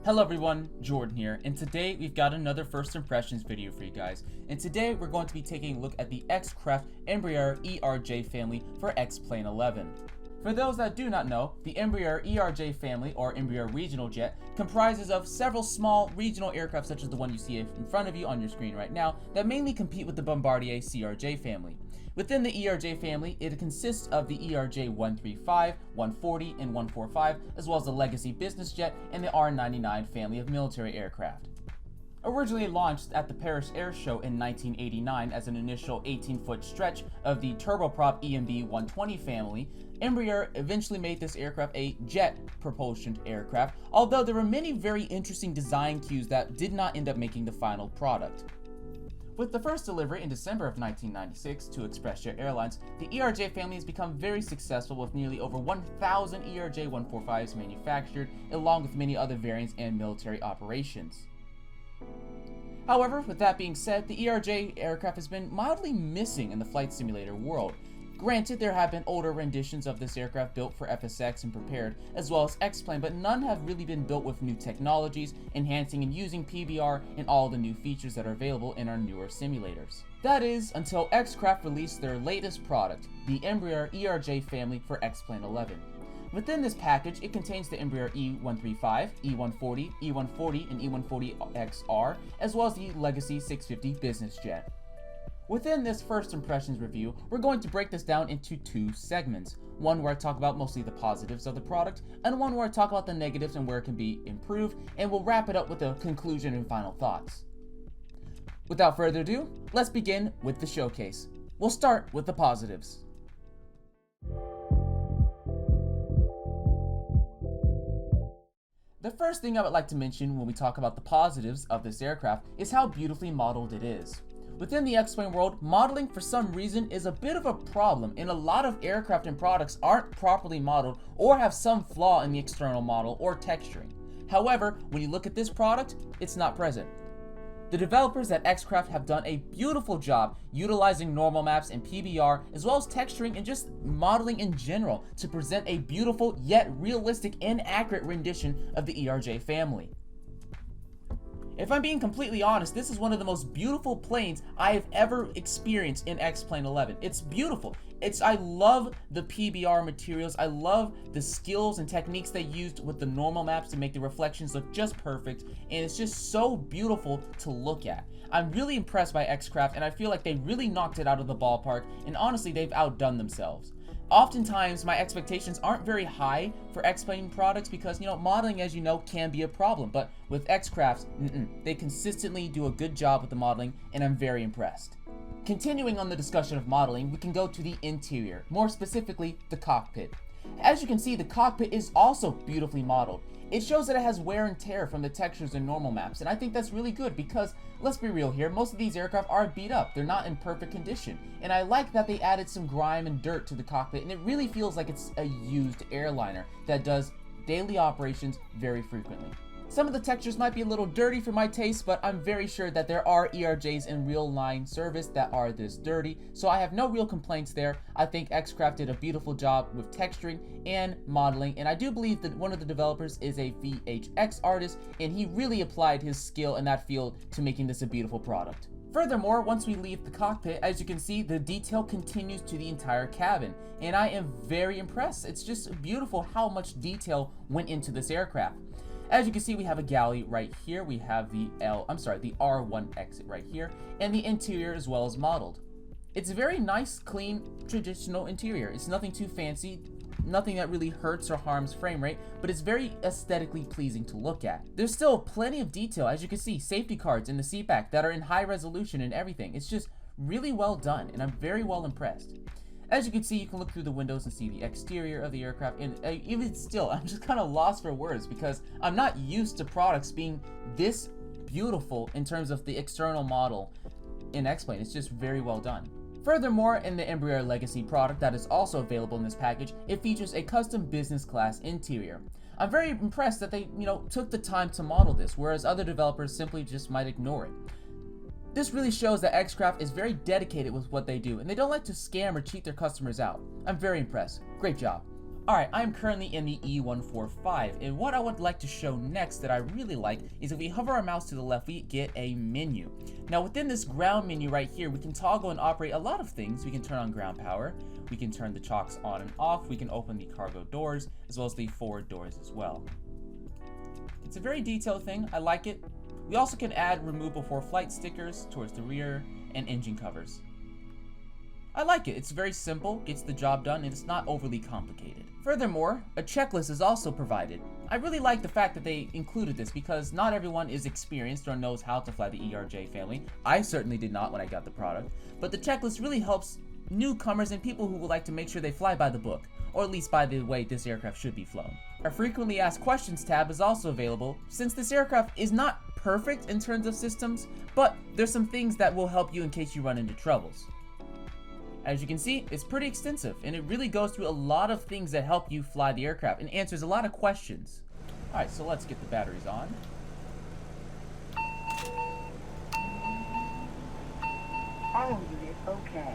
Hello everyone, Jordan here, and today we've got another first impressions video for you guys. And today we're going to be taking a look at the X-Craft Embraer ERJ family for X-Plane 11. For those that do not know, the Embraer ERJ family, or Embraer Regional Jet, comprises of several small regional aircraft such as the one you see in front of you on your screen right now, that mainly compete with the Bombardier CRJ family. Within the ERJ family, it consists of the ERJ 135, 140, and 145, as well as the Legacy Business Jet and the R99 family of military aircraft. Originally launched at the Paris Air Show in 1989 as an initial 18-foot stretch of the turboprop EMB 120 family, Embraer eventually made this aircraft a jet propulsion aircraft, although there were many very interesting design cues that did not end up making the final product. With the first delivery in December of 1996 to ExpressJet Airlines, the ERJ family has become very successful with nearly over 1,000 ERJ 145s manufactured, along with many other variants and military operations. However, with that being said, the ERJ aircraft has been mildly missing in the flight simulator world. Granted, there have been older renditions of this aircraft built for FSX and prepared, as well as X-Plane, but none have really been built with new technologies, enhancing and using PBR and all the new features that are available in our newer simulators. That is, until X-Craft released their latest product, the Embraer ERJ family for X-Plane 11. Within this package, it contains the Embraer E135, E140, E140, and E140XR, as well as the Legacy 650 Business Jet. Within this first impressions review, we're going to break this down into two segments. One where I talk about mostly the positives of the product, and one where I talk about the negatives and where it can be improved, and we'll wrap it up with a conclusion and final thoughts. Without further ado, let's begin with the showcase. We'll start with the positives. The first thing I would like to mention when we talk about the positives of this aircraft is how beautifully modeled it is. Within the X-Plane world, modeling for some reason is a bit of a problem, and a lot of aircraft and products aren't properly modeled or have some flaw in the external model or texturing. However, when you look at this product, it's not present. The developers at X-Craft have done a beautiful job utilizing normal maps and PBR, as well as texturing and just modeling in general to present a beautiful yet realistic and accurate rendition of the ERJ family. If I'm being completely honest, this is one of the most beautiful planes I have ever experienced in X-Plane 11. It's beautiful. I love the PBR materials. I love the skills and techniques they used with the normal maps to make the reflections look just perfect, and it's just so beautiful to look at. I'm really impressed by X-Craft, and I feel like they really knocked it out of the ballpark, and honestly, they've outdone themselves. Oftentimes, my expectations aren't very high for X-Plane products because, modeling, as you know, can be a problem. But with X-Craft, they consistently do a good job with the modeling, and I'm very impressed. Continuing on the discussion of modeling, we can go to the interior, more specifically, the cockpit. As you can see, the cockpit is also beautifully modeled. It shows that it has wear and tear from the textures and normal maps, and I think that's really good because, let's be real here, most of these aircraft are beat up. They're not in perfect condition, and I like that they added some grime and dirt to the cockpit, and it really feels like it's a used airliner that does daily operations very frequently. Some of the textures might be a little dirty for my taste, but I'm very sure that there are ERJs in real line service that are this dirty, so I have no real complaints there. I think X-Craft did a beautiful job with texturing and modeling, and I do believe that one of the developers is a VHX artist, and he really applied his skill in that field to making this a beautiful product. Furthermore, once we leave the cockpit, as you can see, the detail continues to the entire cabin, and I am very impressed. It's just beautiful how much detail went into this aircraft. As you can see, we have a galley right here, we have the R1 exit right here, and the interior as well as modeled. It's a very nice, clean, traditional interior. It's nothing too fancy, nothing that really hurts or harms frame rate, but it's very aesthetically pleasing to look at. There's still plenty of detail, as you can see, safety cards in the seat back that are in high resolution and everything. It's just really well done, and I'm very well impressed. As you can see, you can look through the windows and see the exterior of the aircraft, and even still, I'm just kind of lost for words because I'm not used to products being this beautiful in terms of the external model in X-Plane. It's just very well done. Furthermore, in the Embraer Legacy product that is also available in this package, it features a custom business class interior. I'm very impressed that they, took the time to model this, whereas other developers simply just might ignore it. This really shows that X-Craft is very dedicated with what they do, and they don't like to scam or cheat their customers out. I'm very impressed. Great job. Alright, I'm currently in the E145, and what I would like to show next that I really like is if we hover our mouse to the left, we get a menu. Now within this ground menu right here, we can toggle and operate a lot of things. We can turn on ground power, we can turn the chocks on and off, we can open the cargo doors, as well as the forward doors as well. It's a very detailed thing, I like it. We also can add removable for flight stickers towards the rear and engine covers. I like it, it's very simple, gets the job done, and it's not overly complicated. Furthermore, a checklist is also provided. I really like the fact that they included this because not everyone is experienced or knows how to fly the ERJ family. I certainly did not when I got the product, but the checklist really helps newcomers and people who would like to make sure they fly by the book, or at least by the way this aircraft should be flown. Our frequently asked questions tab is also available, since this aircraft is not perfect in terms of systems, but there's some things that will help you in case you run into troubles. As you can see, it's pretty extensive, and it really goes through a lot of things that help you fly the aircraft and answers a lot of questions. Alright, so let's get the batteries on. All unit okay.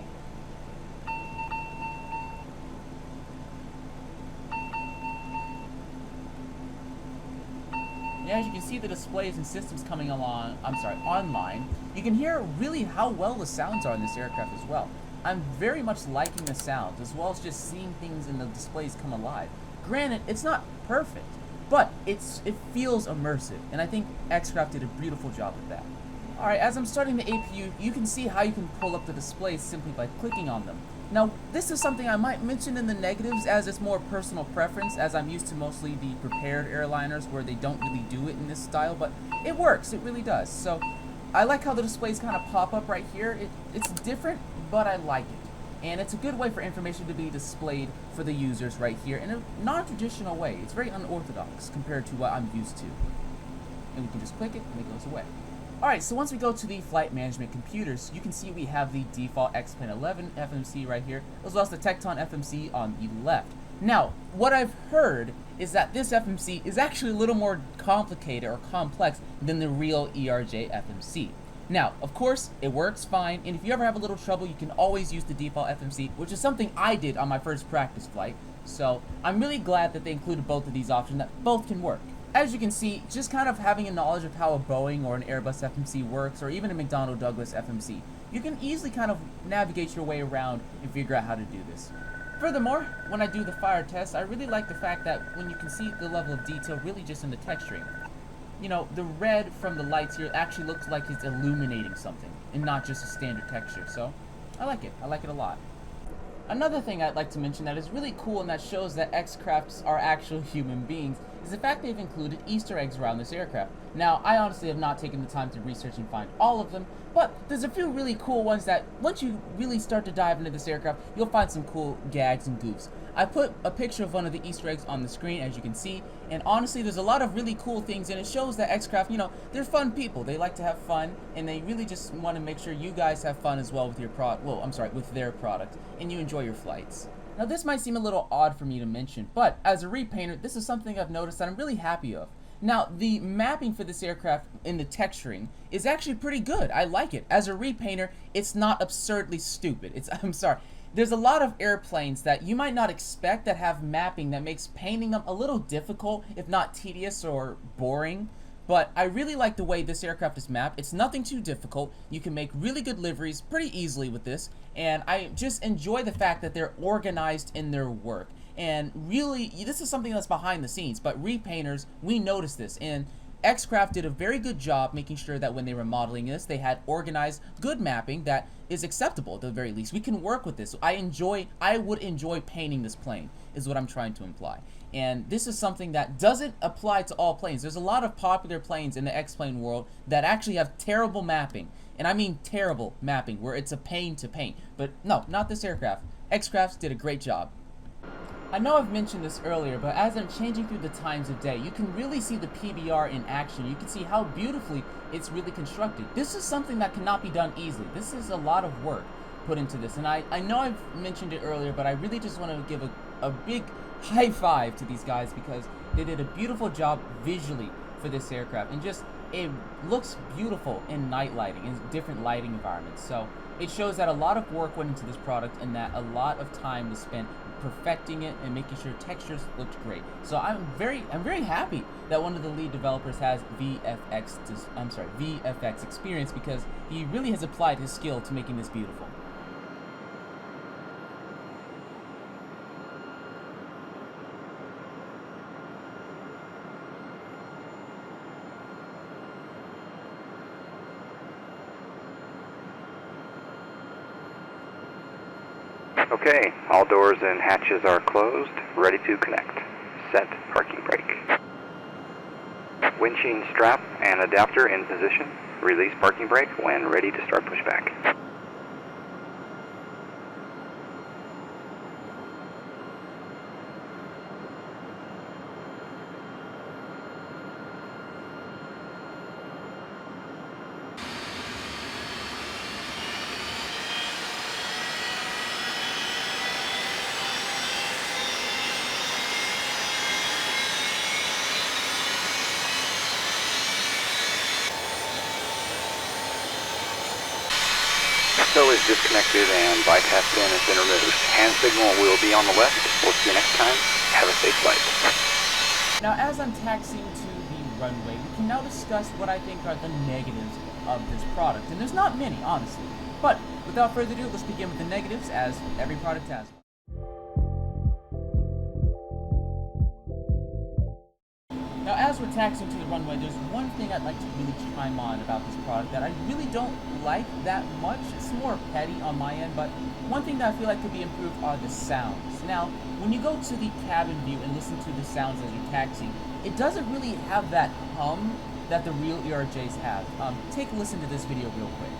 Yeah, as you can see the displays and systems coming online, you can hear really how well the sounds are in this aircraft as well. I'm very much liking the sounds, as well as just seeing things in the displays come alive. Granted, it's not perfect, but it feels immersive, and I think X-Craft did a beautiful job with that. Alright, as I'm starting the APU, you can see how you can pull up the displays simply by clicking on them. Now, this is something I might mention in the negatives as it's more personal preference, as I'm used to mostly the prepared airliners where they don't really do it in this style, but it works, it really does. So, I like how the displays kind of pop up right here. It's different, but I like it. And it's a good way for information to be displayed for the users right here in a non-traditional way. It's very unorthodox compared to what I'm used to. And we can just click it and it goes away. Alright, so once we go to the flight management computers, you can see we have the default X-Plane 11 FMC right here, as well as the Tecton FMC on the left. Now, what I've heard is that this FMC is actually a little more complicated or complex than the real ERJ FMC. Now, of course, it works fine, and if you ever have a little trouble, you can always use the default FMC, which is something I did on my first practice flight. So, I'm really glad that they included both of these options, that both can work. As you can see, just kind of having a knowledge of how a Boeing or an Airbus FMC works, or even a McDonnell Douglas FMC, you can easily kind of navigate your way around and figure out how to do this. Furthermore, when I do the fire test, I really like the fact that when you can see the level of detail really just in the texturing. You know, the red from the lights here actually looks like it's illuminating something, and not just a standard texture, so I like it a lot. Another thing I'd like to mention that is really cool and that shows that X-Crafts are actual human beings is the fact they've included Easter eggs around this aircraft. Now, I honestly have not taken the time to research and find all of them, but there's a few really cool ones that once you really start to dive into this aircraft, you'll find some cool gags and goofs. I put a picture of one of the Easter eggs on the screen, as you can see, and honestly, there's a lot of really cool things, and it shows that X-Craft, you know, they're fun people. They like to have fun, and they really just want to make sure you guys have fun as well with your with their product, and you enjoy your flights. Now, this might seem a little odd for me to mention, but as a repainter, this is something I've noticed that I'm really happy of. Now, the mapping for this aircraft in the texturing is actually pretty good. I like it. As a repainter, it's not absurdly stupid. There's a lot of airplanes that you might not expect that have mapping that makes painting them a little difficult, if not tedious or boring. But I really like the way this aircraft is mapped. It's nothing too difficult. You can make really good liveries pretty easily with this. And I just enjoy the fact that they're organized in their work. And really, this is something that's behind the scenes, but repainters, we notice this. And X-Craft did a very good job making sure that when they were modeling this, they had organized, good mapping that is acceptable at the very least. We can work with this. I would enjoy painting this plane, is what I'm trying to imply. And this is something that doesn't apply to all planes. There's a lot of popular planes in the X-Plane world that actually have terrible mapping. And I mean terrible mapping, where it's a pain to paint. But no, not this aircraft. X-Crafts did a great job. I know I've mentioned this earlier, but as I'm changing through the times of day, you can really see the PBR in action. You can see how beautifully it's really constructed. This is something that cannot be done easily. This is a lot of work put into this, and I know I've mentioned it earlier, but I really just want to give a big high five to these guys because they did a beautiful job visually for this aircraft, and just it looks beautiful in night lighting, in different lighting environments. So It shows that a lot of work went into this product and that a lot of time was spent perfecting it and making sure textures looked great. So I'm very happy that one of the lead developers has VFX experience, because he really has applied his skill to making this beautiful. Okay, all doors and hatches are closed, ready to connect. Set parking brake. Windshield strap and adapter in position. Release parking brake when ready to start pushback. So is disconnected and bypass pin has been removed. Hand signal will be on the left. We'll see you next time. Have a safe flight. Now, as I'm taxiing to the runway, we can now discuss what I think are the negatives of this product. And there's not many, honestly. But without further ado, let's begin with the negatives, as every product has one. Now, as we're taxiing to the runway, there's one thing I'd like to really chime on about this product that I really don't like that much. It's more petty on my end, but one thing that I feel like could be improved are the sounds. Now, when you go to the cabin view and listen to the sounds as you're taxiing, it doesn't really have that hum that the real ERJs have. Take a listen to this video real quick.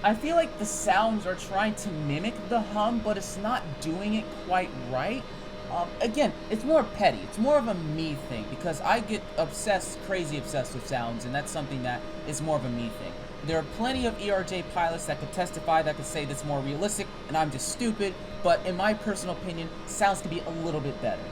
I feel like the sounds are trying to mimic the hum, but it's not doing it quite right. Again, it's more petty. It's more of a me thing, because I get crazy obsessed with sounds, and that's something that is more of a me thing. There are plenty of ERJ pilots that could testify, that could say that's more realistic, and I'm just stupid, but in my personal opinion, sounds could be a little bit better.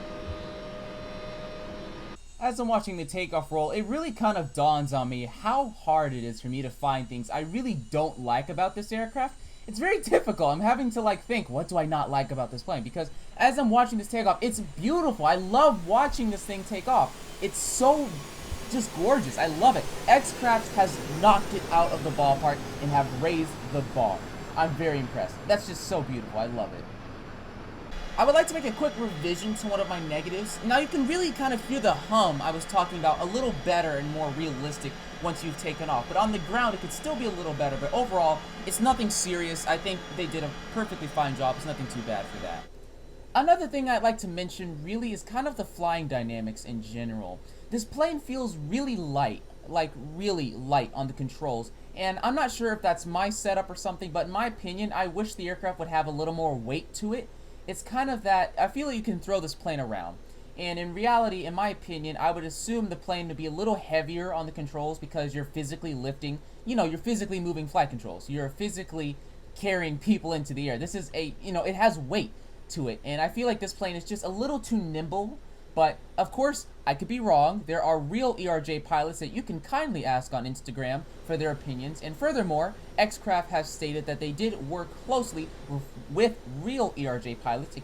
As I'm watching the takeoff roll, it really kind of dawns on me how hard it is for me to find things I really don't like about this aircraft. It's very difficult. I'm having to think, what do I not like about this plane? Because as I'm watching this take off, it's beautiful. I love watching this thing take off. It's so just gorgeous. I love it. X-Craft has knocked it out of the ballpark and have raised the bar. I'm very impressed. That's just so beautiful. I love it. I would like to make a quick revision to one of my negatives. Now, you can really kind of hear the hum I was talking about a little better and more realistic once you've taken off. But on the ground, it could still be a little better. But overall, it's nothing serious. I think they did a perfectly fine job. It's nothing too bad for that. Another thing I'd like to mention really is kind of the flying dynamics in general. This plane feels really light, like really light on the controls. And I'm not sure if that's my setup or something, but in my opinion, I wish the aircraft would have a little more weight to it. It's kind of that, I feel like you can throw this plane around. And in reality, in my opinion, I would assume the plane to be a little heavier on the controls, because you're physically lifting, you're physically moving flight controls. You're physically carrying people into the air. This is it has weight to it. And I feel like this plane is just a little too nimble. But, of course, I could be wrong. There are real ERJ pilots that you can kindly ask on Instagram for their opinions. And furthermore, X-Craft has stated that they did work closely with real ERJ pilots,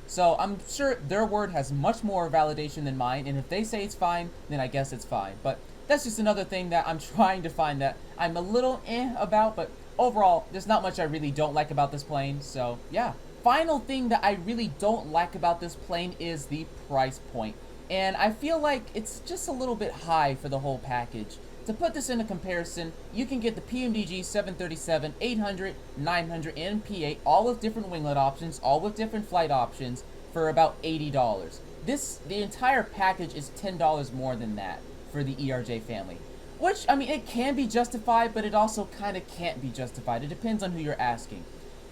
So I'm sure their word has much more validation than mine. And if they say it's fine, then I guess it's fine. But that's just another thing that I'm trying to find that I'm a little about. But overall, there's not much I really don't like about this plane. So, yeah. Final thing that I really don't like about this plane is the price point. And I feel like it's just a little bit high for the whole package. To put this into comparison, you can get the PMDG 737, 800, 900, and P8, all with different winglet options, all with different flight options, for about $80. The entire package is $10 more than that for the ERJ family. Which, I mean, it can be justified, but it also kind of can't be justified. It depends on who you're asking.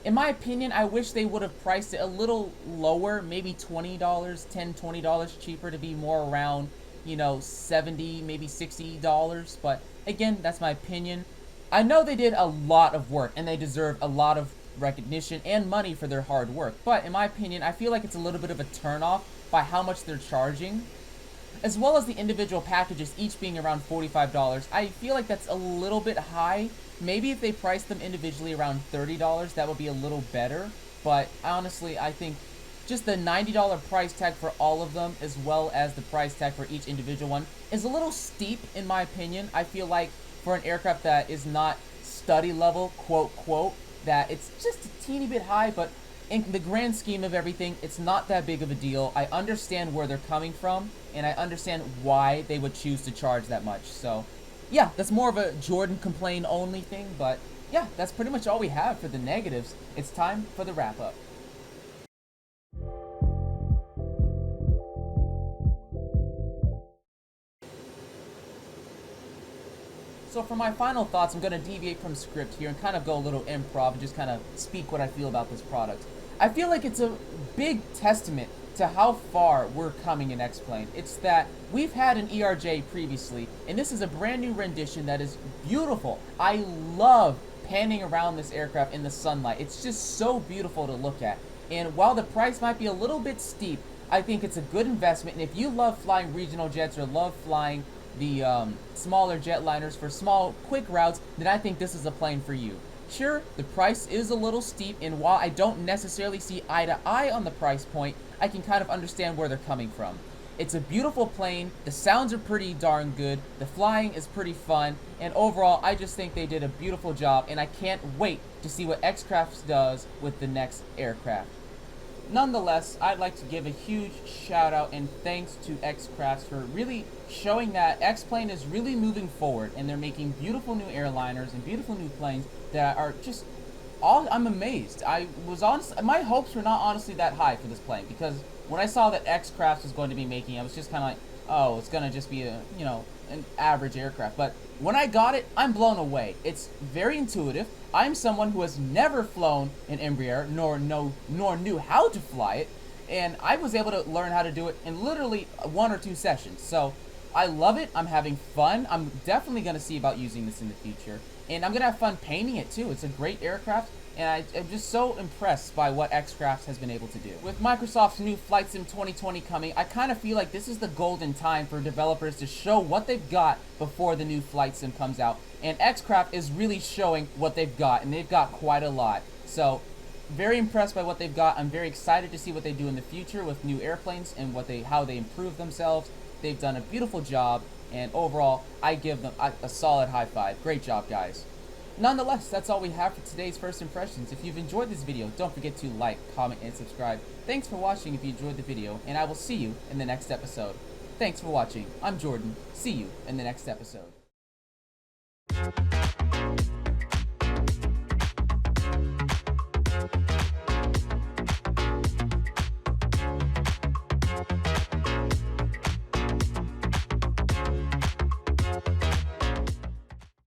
In my opinion, I wish they would have priced it a little lower, maybe $20, $10, $20 cheaper, to be more around, $70, maybe $60. But again, that's my opinion. I know they did a lot of work and they deserve a lot of recognition and money for their hard work, but in my opinion, I feel like it's a little bit of a turnoff by how much they're charging, as well as the individual packages each being around $45. I feel like that's a little bit high. Maybe if they priced them individually around $30, that would be a little better, but honestly, I think just the $90 price tag for all of them, as well as the price tag for each individual one, is a little steep in my opinion. I feel like for an aircraft that is not study level, quote, quote, that it's just a teeny bit high, but in the grand scheme of everything, it's not that big of a deal. I understand where they're coming from, and I understand why they would choose to charge that much. So, yeah, that's more of a Jordan complain only thing, but yeah, that's pretty much all we have for the negatives. It's time for the wrap up. So for my final thoughts, I'm going to deviate from script here and kind of go a little improv and just kind of speak what I feel about this product. I feel like it's a big testament to how far we're coming in X-Plane. It's that we've had an ERJ previously, and this is a brand new rendition that is beautiful. I love panning around this aircraft in the sunlight. It's just so beautiful to look at. And while the price might be a little bit steep, I think it's a good investment. And if you love flying regional jets or love flying the smaller jetliners for small, quick routes, then I think this is a plane for you. Sure, the price is a little steep, and while I don't necessarily see eye to eye on the price point, I can kind of understand where they're coming from. It's a beautiful plane, the sounds are pretty darn good, the flying is pretty fun, and overall, I just think they did a beautiful job, and I can't wait to see what X-Crafts does with the next aircraft. Nonetheless, I'd like to give a huge shout out and thanks to X-Crafts for really showing that X-Plane is really moving forward, and they're making beautiful new airliners and beautiful new planes that are just I'm amazed. My hopes were not honestly that high for this plane, because when I saw that X-Crafts was going to be making, I was just kind of like, oh, it's gonna just be a, an average aircraft. But when I got it, I'm blown away. It's very intuitive. I'm someone who has never flown an Embraer, nor knew how to fly it, and I was able to learn how to do it in literally 1 or 2 sessions. So I love it. I'm having fun. I'm definitely going to see about using this in the future, and I'm going to have fun painting it too. It's a great aircraft, and I'm just so impressed by what X-Crafts has been able to do. With Microsoft's new Flight Sim 2020 coming, I kind of feel like this is the golden time for developers to show what they've got before the new Flight Sim comes out. And X-Craft is really showing what they've got, and they've got quite a lot. So, very impressed by what they've got. I'm very excited to see what they do in the future with new airplanes and how they improve themselves. They've done a beautiful job, and overall, I give them a solid high five. Great job, guys. Nonetheless, that's all we have for today's first impressions. If you've enjoyed this video, don't forget to like, comment, and subscribe. Thanks for watching if you enjoyed the video, and I will see you in the next episode. Thanks for watching. I'm Jordan. See you in the next episode.